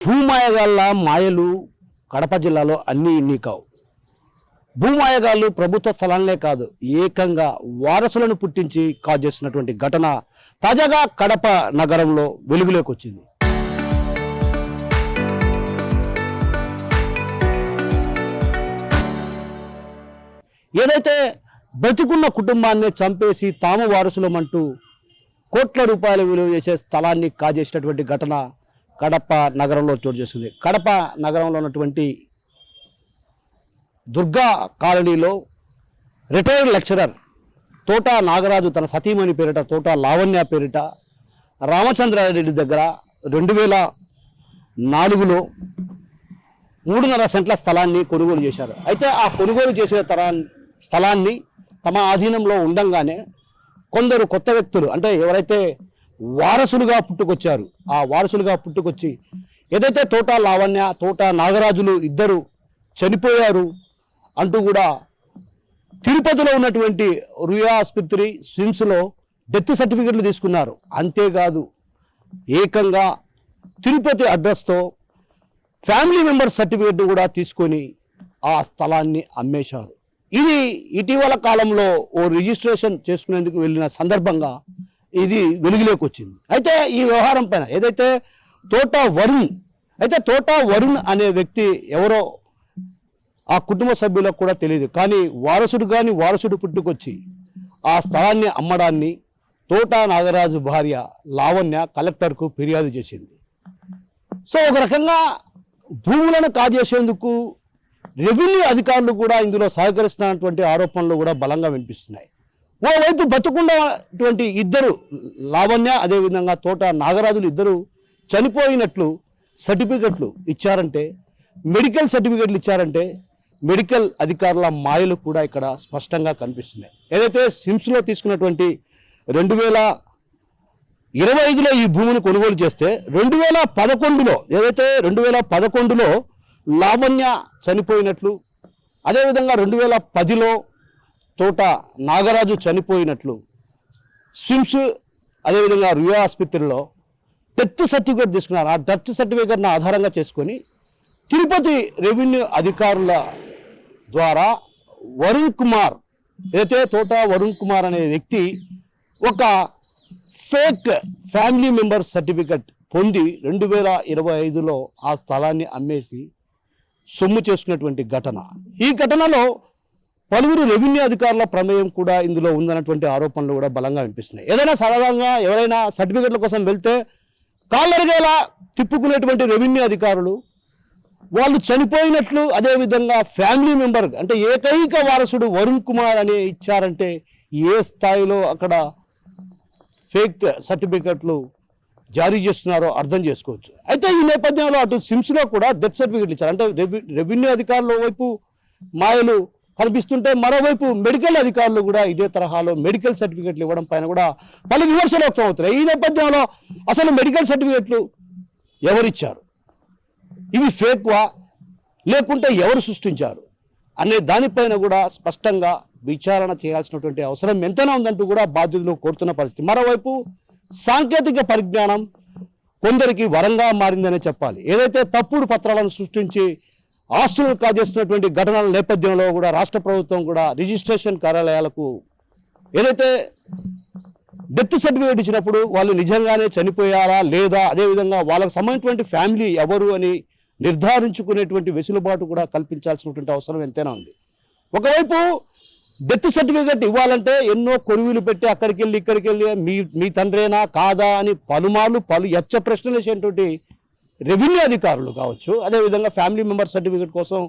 భూమాయగాళ్ళ మాయలు కడప జిల్లాలో అన్నీ ఇన్ని కావు. భూమాయగాళ్ళు ప్రభుత్వ స్థలాలనే కాదు, ఏకంగా వారసులను పుట్టించి కాజేసినటువంటి ఘటన తాజాగా కడప నగరంలో వెలుగులోకి వచ్చింది. ఏదైతే బ్రతికున్న కుటుంబాన్ని చంపేసి తాము వారసులమంటూ కోట్ల రూపాయల విలువ చేసే స్థలాన్ని కాజేసినటువంటి ఘటన కడప నగరంలో చోటు చేస్తుంది. కడప నగరంలో ఉన్నటువంటి దుర్గా కాలనీలో రిటైర్డ్ లెక్చరర్ తోట నాగరాజు తన సతీమణి పేరిట తోట లావణ్య పేరిట రామచంద్రారెడ్డి దగ్గర 2004లో 3.5 సెంట్ల స్థలాన్ని కొనుగోలు చేశారు. అయితే ఆ కొనుగోలు చేసిన స్థలాన్ని తమ ఆధీనంలో ఉండంగానే కొందరు కొత్త వ్యక్తులు, అంటే ఎవరైతే వారసులుగా పుట్టుకొచ్చారు, ఆ వారసులుగా పుట్టుకొచ్చి ఏదైతే తోట లావణ్య తోట నాగరాజులు ఇద్దరు చనిపోయారు అంటూ కూడా తిరుపతిలో ఉన్నటువంటి రుయా ఆసుపత్రి స్విమ్స్లో డెత్ సర్టిఫికెట్లు తీసుకున్నారు. అంతేకాదు ఏకంగా తిరుపతి అడ్రస్తో ఫ్యామిలీ మెంబర్ సర్టిఫికెట్ కూడా తీసుకొని ఆ స్థలాన్ని అమ్మేశారు. ఇది ఇటీవల కాలంలో ఓ రిజిస్ట్రేషన్ చేసుకునేందుకు వెళ్ళిన సందర్భంగా ఇది వెలుగులోకి వచ్చింది. అయితే ఈ వ్యవహారం పైన ఏదైతే తోట వరుణ్ అనే వ్యక్తి ఎవరో ఆ కుటుంబ సభ్యులకు కూడా తెలియదు. కానీ వారసుడు పుట్టుకొచ్చి ఆ స్థలాన్ని అమ్మడాన్ని తోట నాగరాజు భార్య లావణ్య కలెక్టర్కు ఫిర్యాదు చేసింది. సో ఒక రకంగా భూములను కాజేసేందుకు రెవెన్యూ అధికారులు కూడా ఇందులో సహకరిస్తున్నటువంటి ఆరోపణలు కూడా బలంగా వినిపిస్తున్నాయి. ఓవైపు బతుకున్నటువంటి ఇద్దరు లావణ్య అదేవిధంగా తోట నాగరాజులు ఇద్దరు చనిపోయినట్లు సర్టిఫికెట్లు ఇచ్చారంటే, మెడికల్ సర్టిఫికెట్లు ఇచ్చారంటే మెడికల్ అధికారుల మాయలు కూడా ఇక్కడ స్పష్టంగా కనిపిస్తున్నాయి. ఏదైతే సిమ్స్లో తీసుకున్నటువంటి 2025లో ఈ భూమిని కొనుగోలు చేస్తే 2011లో లావణ్య చనిపోయినట్లు, అదేవిధంగా 2010లో తోట నాగరాజు చనిపోయినట్లు స్విమ్స్ అదేవిధంగా రుయా ఆసుపత్రిలో డెత్ సర్టిఫికేట్ తీసుకున్నారు. ఆ డెత్ సర్టిఫికేట్ను ఆధారంగా చేసుకొని తిరుపతి రెవెన్యూ అధికారుల ద్వారా వరుణ్ కుమార్, ఏదైతే తోట వరుణ్ కుమార్ అనే వ్యక్తి ఒక ఫేక్ ఫ్యామిలీ మెంబర్ సర్టిఫికెట్ పొంది 2025లో ఆ స్థలాన్ని అమ్మేసి సొమ్ము చేసుకున్నటువంటి ఘటన. ఈ ఘటనలో పలువురు రెవెన్యూ అధికారుల ప్రమేయం కూడా ఇందులో ఉందన్నటువంటి ఆరోపణలు కూడా బలంగా వినిపిస్తున్నాయి. ఏదైనా సాధారణంగా ఎవరైనా సర్టిఫికెట్ల కోసం వెళ్తే కాళ్ళరిగేలా తిప్పుకునేటువంటి రెవెన్యూ అధికారులు వాళ్ళు చనిపోయినట్లు, అదేవిధంగా ఫ్యామిలీ మెంబర్ అంటే ఏకైక వారసుడు వరుణ్ కుమార్ అని ఇచ్చారంటే ఏ స్థాయిలో అక్కడ ఫేక్ సర్టిఫికెట్లు జారీ చేస్తున్నారో అర్థం చేసుకోవచ్చు. అయితే ఈ నేపథ్యంలో అటు సిమ్స్లో కూడా డెత్ సర్టిఫికెట్లు ఇచ్చారు. అంటే రెవెన్యూ అధికారుల వైపు మాయలు కనిపిస్తుంటే మరోవైపు మెడికల్ అధికారులు కూడా ఇదే తరహాలో మెడికల్ సర్టిఫికెట్లు ఇవ్వడం పైన కూడా పలు విమర్శలు వ్యక్తం అవుతున్నాయి. ఈ నేపథ్యంలో అసలు మెడికల్ సర్టిఫికెట్లు ఎవరిచ్చారు, ఇవి ఫేక్వా లేకుంటే ఎవరు సృష్టించారు అనే దానిపైన కూడా స్పష్టంగా విచారణ చేయాల్సినటువంటి అవసరం ఎంతైనా ఉందంటూ కూడా బాధ్యతలు కోరుతున్న పరిస్థితి. మరోవైపు సాంకేతిక పరిజ్ఞానం కొందరికి వరంగా మారిందనే చెప్పాలి. ఏదైతే తప్పుడు పత్రాలను సృష్టించి ఆస్తులను కాజేస్తున్నటువంటి ఘటనల నేపథ్యంలో కూడా రాష్ట్ర ప్రభుత్వం కూడా రిజిస్ట్రేషన్ కార్యాలయాలకు ఏదైతే డెత్ సర్టిఫికేట్ ఇచ్చినప్పుడు వాళ్ళు నిజంగానే చనిపోయారా లేదా, అదేవిధంగా వాళ్ళకు సంబంధించినటువంటి ఫ్యామిలీ ఎవరు అని నిర్ధారించుకునేటువంటి వెసులుబాటు కూడా కల్పించాల్సినటువంటి అవసరం ఎంతైనా ఉంది. ఒకవైపు డెత్ సర్టిఫికేట్ ఇవ్వాలంటే ఎన్నో కొలువులు పెట్టి అక్కడికి వెళ్ళి ఇక్కడికి వెళ్ళి మీ తండ్రేనా కాదా అని పలు యచ్చ ప్రశ్నలు వేసేటువంటి రెవెన్యూ అధికారులు కావచ్చు, అదేవిధంగా ఫ్యామిలీ మెంబర్ సర్టిఫికేట్ కోసం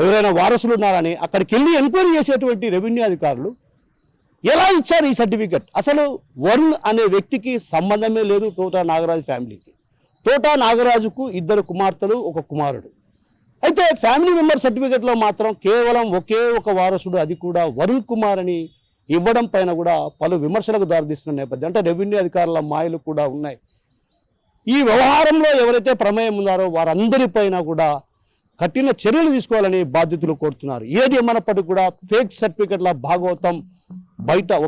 ఎవరైనా వారసులు ఉన్నారని అక్కడికి వెళ్ళి ఎంక్వైరీ చేసేటువంటి రెవెన్యూ అధికారులు ఎలా ఇచ్చారు ఈ సర్టిఫికెట్? అసలు వరుణ్ అనే వ్యక్తికి సంబంధమే లేదు తోట నాగరాజు ఫ్యామిలీకి. తోట నాగరాజుకు 2 కుమార్తెలు 1 కుమారుడు. అయితే ఫ్యామిలీ మెంబర్ సర్టిఫికెట్లో మాత్రం కేవలం ఒకే ఒక వారసుడు, అది కూడా వరుణ్ కుమార్ అని ఇవ్వడం పైన కూడా పలు విమర్శలకు దారితీస్తున్న నేపథ్యం. అంటే రెవెన్యూ అధికారుల మాయలు కూడా ఉన్నాయి. ఈ వ్యవహారంలో ఎవరైతే ప్రమేయం ఉన్నారో వారందరిపైన కూడా కఠిన చర్యలు తీసుకోవాలని బాధ్యతలు కోరుతున్నారు. ఏది ఏమన్నప్పటికీ కూడా ఫేక్ సర్టిఫికెట్ల భాగవతం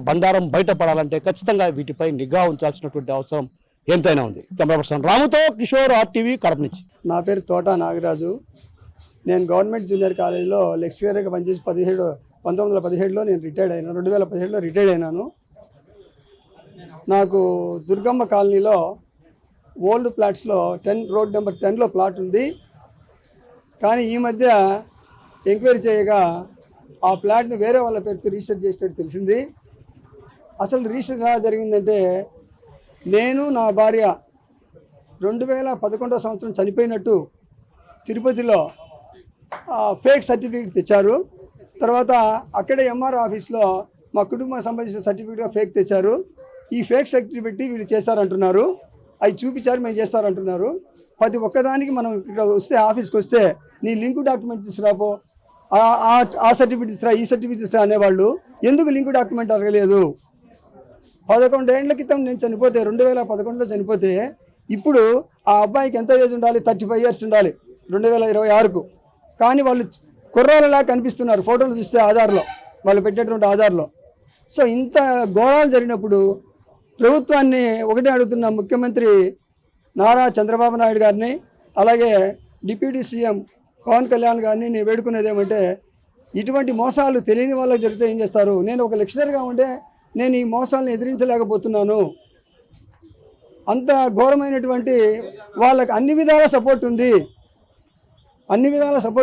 బండారం బయటపడాలంటే ఖచ్చితంగా వీటిపై నిఘా ఉంచాల్సినటువంటి అవసరం ఎంతైనా ఉంది. కెమెరా పర్సన్ రాముతో కిషోర్, RTV, కడప నుంచి. నా పేరు తోట నాగరాజు. నేను గవర్నమెంట్ జూనియర్ కాలేజీలో లెక్చరర్గా పనిచేసి 1917లో నేను రిటైర్డ్ అయినాను. 2017లో రిటైర్డ్ అయినాను. నాకు దుర్గమ్మ కాలనీలో ఓల్డ్ ప్లాట్స్లో రోడ్ నెంబర్ 10లో ప్లాట్ ఉంది. కానీ ఈ మధ్య ఎంక్వైరీ చేయగా ఆ ప్లాట్ని వేరే వాళ్ళ పేరుతో రిజిస్టర్ చేసినట్టు తెలిసింది. అసలు రిజిస్టర్ ఎలా జరిగిందంటే, నేను నా భార్య 2011వ సంవత్సరం చనిపోయినట్టు తిరుపతిలో ఫేక్ సర్టిఫికేట్ తెచ్చారు. తర్వాత అక్కడే ఎంఆర్ఓ ఆఫీస్లో మా కుటుంబం సంబంధించిన సర్టిఫికేట్ ఫేక్ తెచ్చారు. ఈ ఫేక్ సర్టిఫికేట్ వీళ్ళు చేస్తారంటున్నారు. అవి చూపించారు, మేము చేస్తారంటున్నారు. ప్రతి ఒక్కదానికి మనం ఇక్కడ వస్తే, ఆఫీస్కి వస్తే నీ లింకు డాక్యుమెంట్ తీసుకురాపో, ఆ సర్టిఫికేట్ తీసుకురా, ఈ సర్టిఫికేట్ తీసుకురా అనేవాళ్ళు. ఎందుకు లింకు డాక్యుమెంట్ అడగలేదు? 11 ఏళ్ల క్రితం నేను చనిపోతే, 2011లో చనిపోతే, ఇప్పుడు ఆ అబ్బాయికి ఎంత ఏజ్ ఉండాలి? 35 years ఉండాలి 2026కు. కానీ వాళ్ళు కుర్రాళ్ళలా కనిపిస్తున్నారు ఫోటోలు చూస్తే, ఆధార్లో, వాళ్ళు పెట్టేటువంటి ఆధార్లో. సో ఇంత ఘోరాలు జరిగినప్పుడు ప్రభుత్వాన్ని ఒకటే అడుగుతున్న, ముఖ్యమంత్రి నారా చంద్రబాబు నాయుడు గారిని, అలాగే డిప్యూటీ సీఎం పవన్ కళ్యాణ్ గారిని నేను వేడుకునేది ఏమంటే, ఇటువంటి మోసాలు తెలియని వాళ్ళకి జరిగితే ఏం చేస్తారు? నేను ఒక లెక్చరర్గా ఉంటే నేను ఈ మోసాలను ఎదిరించలేకపోతున్నాను. అంత ఘోరమైనటువంటి వాళ్ళకి అన్ని విధాల సపోర్ట్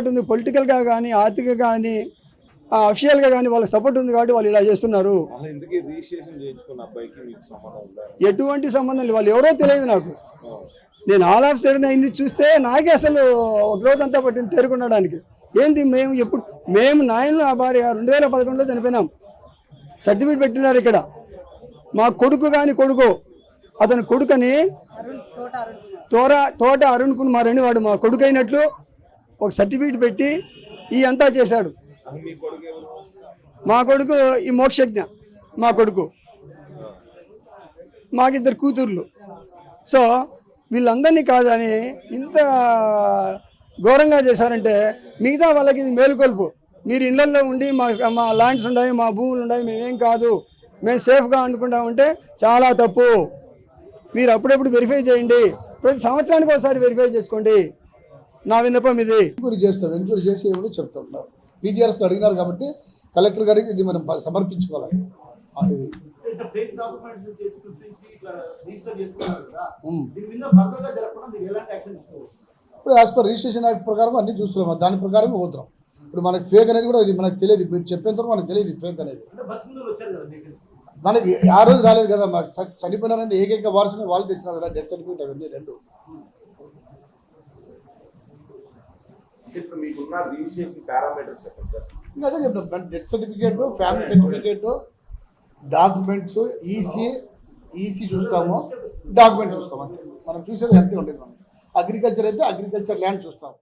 ఉంది, పొలిటికల్గా కానీ, ఆర్థికంగా కానీ, అఫిషియల్గా కానీ వాళ్ళకి సపోర్ట్ ఉంది. కాబట్టి వాళ్ళు ఇలా చేస్తున్నారు. ఎటువంటి సంబంధం లేదు, వాళ్ళు ఎవరో తెలియదు నాకు. నేను ఆల్ ఆఫ్ సడన్ అయింది చూస్తే నాకే అసలు ఒక రోజు అంతా పట్టింది తేరుకునడానికి. ఏంటి మేము నాయనలు ఆ భార్య 2011లో చనిపోయినాం. సర్టిఫికేట్ పెట్టినారు ఇక్కడ. మా కొడుకు అతని కొడుకని తోట అరుణ్ కుమార్ అని వాడు మా కొడుకు అయినట్లు ఒక సర్టిఫికేట్ పెట్టి ఈ అంతా చేశాడు. మా కొడుకు ఈ మోక్షజ్ఞ, మా కొడుకు, మాకిద్దరు కూతుర్లు. సో వీళ్ళందరినీ కాదని ఇంత ఘోరంగా చేశారంటే, మిగతా వాళ్ళకి ఇది మేలుకొల్పు. మీరు ఇళ్లలో ఉండి మా ల్యాండ్స్ ఉన్నాయి, మా భూములు ఉన్నాయి, మేమేం కాదు, మేము సేఫ్గా అనుకుంటామంటే చాలా తప్పు. మీరు అప్పుడప్పుడు వెరిఫై చేయండి, ప్రతి సంవత్సరానికి ఒకసారి వెరిఫై చేసుకోండి. నా విన్నపం ఇది. ఎంక్వైరీ చేసి ఏమో చెప్తాం. పీజీఆర్స్లో అడిగినారు కాబట్టి కలెక్టర్ గారికి ఇది మనం సమర్పించుకోవాలి. ఇప్పుడు యాజ్ పర్ రిజిస్ట్రేషన్ యాక్ట్ ప్రకారం అన్ని చూస్తున్నాం, దాని ప్రకారమే పోతున్నాం. ఇప్పుడు మనకి ఫేక్ అనేది కూడా ఇది మనకు తెలియదు, మీరు చెప్పేంత మనకు తెలియదు ఫేక్ అనేది. మనకి ఆ రోజు రాలేదు కదా, మాకు చనిపోయినారంటే ఏకైక వారసుని వాళ్ళు తెచ్చినారు కదా, డెత్ సర్టిఫికేట్ అవన్నీ రెండు. అదే చెప్తాం, death certificate, family certificate, documents, EC చూస్తాము, డాక్యుమెంట్ చూస్తాం, అంతే. మనం చూసేది అంతే ఉండేది. మనం అగ్రికల్చర్ అయితే అగ్రికల్చర్ ల్యాండ్ చూస్తాం.